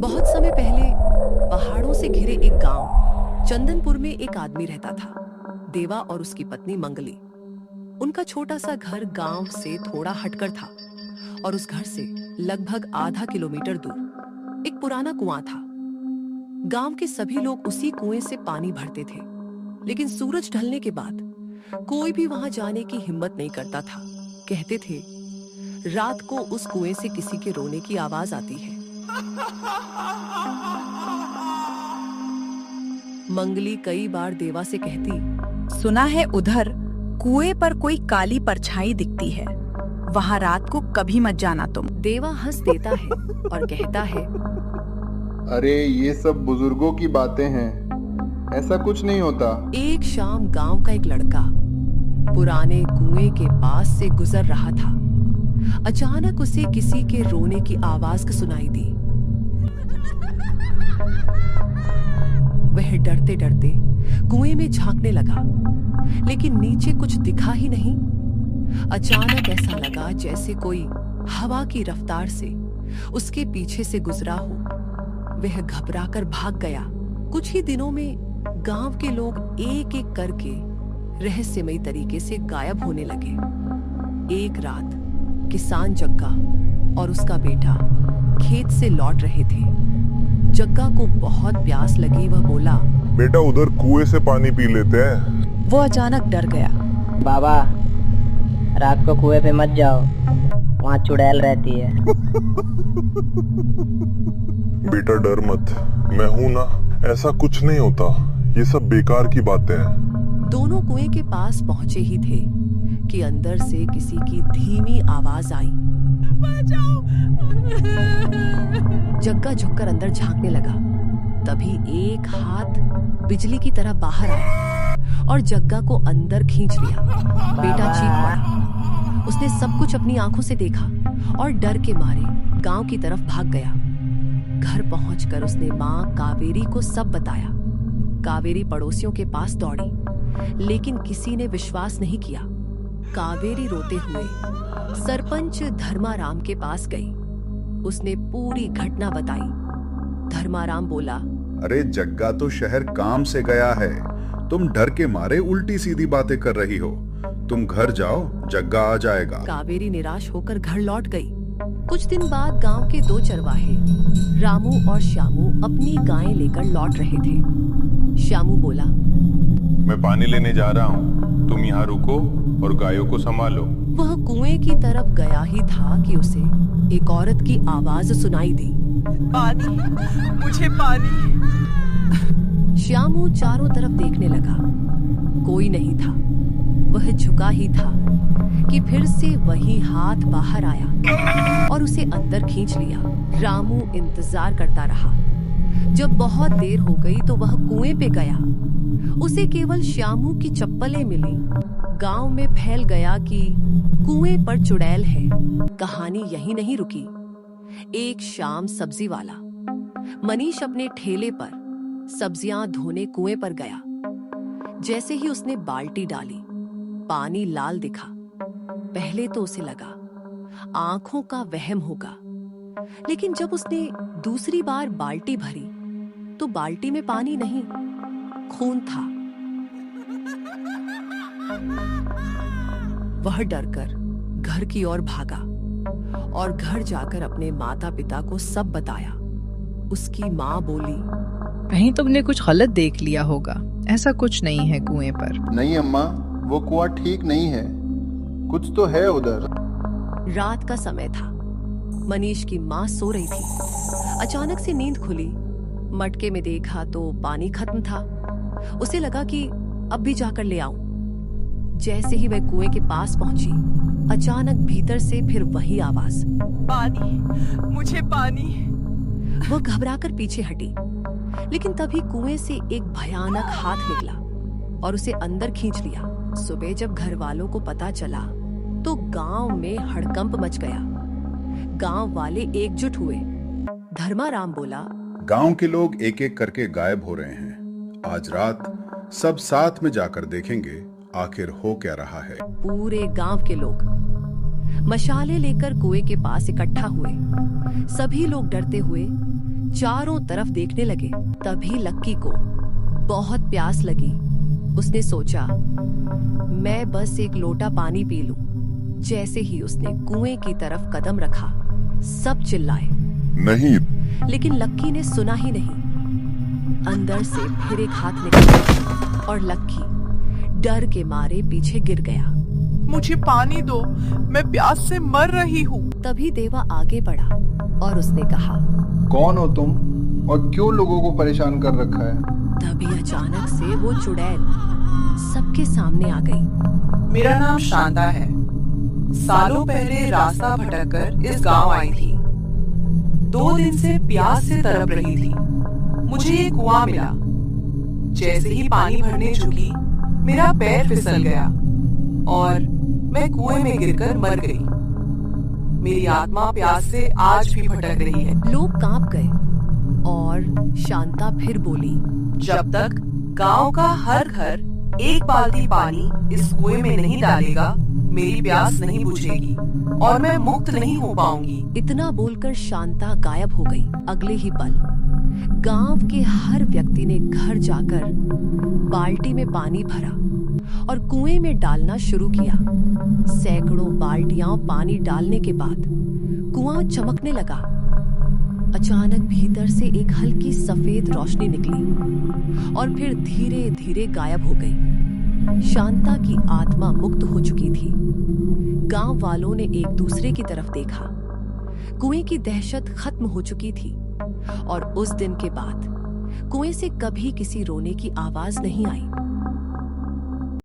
बहुत समय पहले पहाड़ों से घिरे एक गांव चंदनपुर में एक आदमी रहता था। देवा और उसकी पत्नी मंगली। उनका छोटा सा घर गांव से थोड़ा हटकर था और उस घर से लगभग आधा किलोमीटर दूर एक पुराना कुआं था। गांव के सभी लोग उसी कुएं से पानी भरते थे, लेकिन सूरज ढलने के बाद कोई भी वहां जाने की हिम्मत नहीं करता था। कहते थे रात को उस कुएं से किसी के रोने की आवाज आती है। मंगली कई बार देवा से कहती, सुना है उधर कुएं पर कोई काली परछाई दिखती है, वहां रात को कभी मत जाना तुम। देवा हंस देता है और कहता है, अरे ये सब बुजुर्गों की बातें हैं, ऐसा कुछ नहीं होता। एक शाम गांव का एक लड़का पुराने कुएं के पास से गुजर रहा था। अचानक उसे किसी के रोने की आवाज सुनाई दी। वह डरते डरते कुएं में झांकने लगा, लेकिन नीचे कुछ दिखा ही नहीं। अचानक ऐसा लगा जैसे कोई हवा की रफ्तार से उसके पीछे से गुजरा हो। वह घबराकर भाग गया। कुछ ही दिनों में गांव के लोग एक एक करके रहस्यमयी तरीके से गायब होने लगे। एक रात किसान जग्गा और उसका बेटा खेत से लौट रहे थे। जग्गा को बहुत प्यास लगी। वह बोला, बेटा उधर कुएं से पानी पी लेते हैं। वो अचानक डर गया। बाबा, रात को कुएं पे मत जाओ, वहाँ चुड़ैल रहती है। बेटा डर मत, मैं हूं ना, ऐसा कुछ नहीं होता, ये सब बेकार की बातें हैं। दोनों कुएं के पास पहुंचे ही थे कि अंदर से किसी की धीमी आवाज आई, बचाओ। जग्गा झुककर अंदर झांकने लगा। तभी एक हाथ बिजली की तरह बाहर आया और जग्गा को अंदर खींच लिया। बेटा चीख पड़ा। उसने सब कुछ अपनी आंखों से देखा और डर के मारे गांव की तरफ भाग गया। घर पहुंचकर उसने मां कावेरी को सब बताया। कावेरी पड़ोसियों के पास दौड़ी, लेकिन किसी ने विश्वास नहीं किया। कावेरी रोते हुए सरपंच धर्माराम के पास गई। उसने पूरी घटना बताई। धर्माराम बोला, अरे जग्गा तो शहर काम से गया है, तुम डर के मारे उल्टी सीधी बातें कर रही हो। तुम घर जाओ, जग्गा आ जाएगा। कावेरी निराश होकर घर लौट गई। कुछ दिन बाद गांव के दो चरवाहे रामू और श्यामू अपनी गायें लेकर लौट रहे थे। श्यामू बोला, मैं पानी लेने जा रहा हूँ, तुम यहाँ रुको और गायों को संभालो। वह कुएं की तरफ गया ही था कि उसे एक औरत की आवाज सुनाई दी, पानी, मुझे पानी। श्यामू चारों तरफ देखने लगा, कोई नहीं था। वह झुका ही था कि फिर से वही हाथ बाहर आया और उसे अंदर खींच लिया। रामू इंतजार करता रहा। जब बहुत देर हो गई तो वह कुएं पे गया। उसे केवल श्यामू की चप्पलें मिली। गांव में फैल गया कि कुएं पर चुड़ैल है। कहानी यहीं नहीं रुकी। एक शाम सब्जी वाला मनीष अपने ठेले पर सब्जियां धोने कुएं पर गया। जैसे ही उसने बाल्टी डाली, पानी लाल दिखा। पहले तो उसे लगा आंखों का वहम होगा, लेकिन जब उसने दूसरी बार बाल्टी भरी तो बाल्टी में पानी नहीं, खून था। वह डरकर घर की ओर भागा और घर जाकर अपने माता पिता को सब बताया। उसकी माँ बोली, कहीं तुमने कुछ गलत देख लिया होगा, ऐसा कुछ नहीं है कुएं पर। नहीं अम्मा, वो कुआं ठीक नहीं है, कुछ तो है उधर। रात का समय था। मनीष की माँ सो रही थी। अचानक से नींद खुली। मटके में देखा तो पानी खत्म था। उसे लगा कि अब भी जाकर ले आऊं। जैसे ही वह कुएं के पास पहुंची, अचानक भीतर से फिर वही आवाज, पानी, मुझे पानी। वह घबराकर पीछे हटी, लेकिन तभी कुएं से एक भयानक हाथ निकला और उसे अंदर खींच लिया। सुबह जब घर वालों को पता चला तो गांव में हड़कंप मच गया। गांव वाले एकजुट हुए। धर्माराम बोला, गांव के लोग एक एक करके गायब हो रहे हैं। आज रात सब साथ में जाकर देखेंगे आखिर हो क्या रहा है। पूरे गांव के लोग मशाले लेकर कुएं के पास इकट्ठा हुए। सभी लोग डरते हुए चारों तरफ देखने लगे। तभी लक्की को बहुत प्यास लगी। उसने सोचा, मैं बस एक लोटा पानी पी लूं। जैसे ही उसने कुएं की तरफ कदम रखा, सब चिल्लाए, नहीं। लेकिन लक्की ने सुना ही नहीं। अंदर से फिर एक हाथ निकला और लक्की डर के मारे पीछे गिर गया। मुझे पानी दो, मैं प्यास से मर रही हूँ। तभी देवा आगे बढ़ा और उसने कहा, कौन हो तुम और क्यों लोगों को परेशान कर रखा है? तभी अचानक से वो चुड़ैल सबके सामने आ गई। मेरा नाम शांता है। सालों पहले रास्ता भटककर इस गांव आई थी। 2 दिन से प्यास से तड़प रही थी। मुझे ये कुआं मिला। जैसे ही पानी भरने झुकी, मेरा पैर फिसल गया और मैं कुएं में गिरकर मर गई। मेरी आत्मा प्यास से आज भी भटक रही है। लोग कांप गए और शांता फिर बोली, जब तक गांव का हर घर एक बाल्टी पानी इस कुएं में नहीं डालेगा, मेरी प्यास नहीं बुझेगी और मैं मुक्त नहीं हो पाऊंगी। इतना बोलकर शांता गायब हो गई। अगले ही पल गांव के हर व्यक्ति ने घर जाकर बाल्टी में पानी भरा और कुएं में डालना शुरू किया। सैकड़ों बाल्टियां पानी डालने के बाद कुआं चमकने लगा। अचानक भीतर से एक हल्की सफेद रोशनी निकली और फिर धीरे धीरे गायब हो गई। शांता की आत्मा मुक्त हो चुकी थी। गांव वालों ने एक दूसरे की तरफ देखा। कुएं की दहशत खत्म हो चुकी थी और उस दिन के बाद कुएं से कभी किसी रोने की आवाज नहीं आई।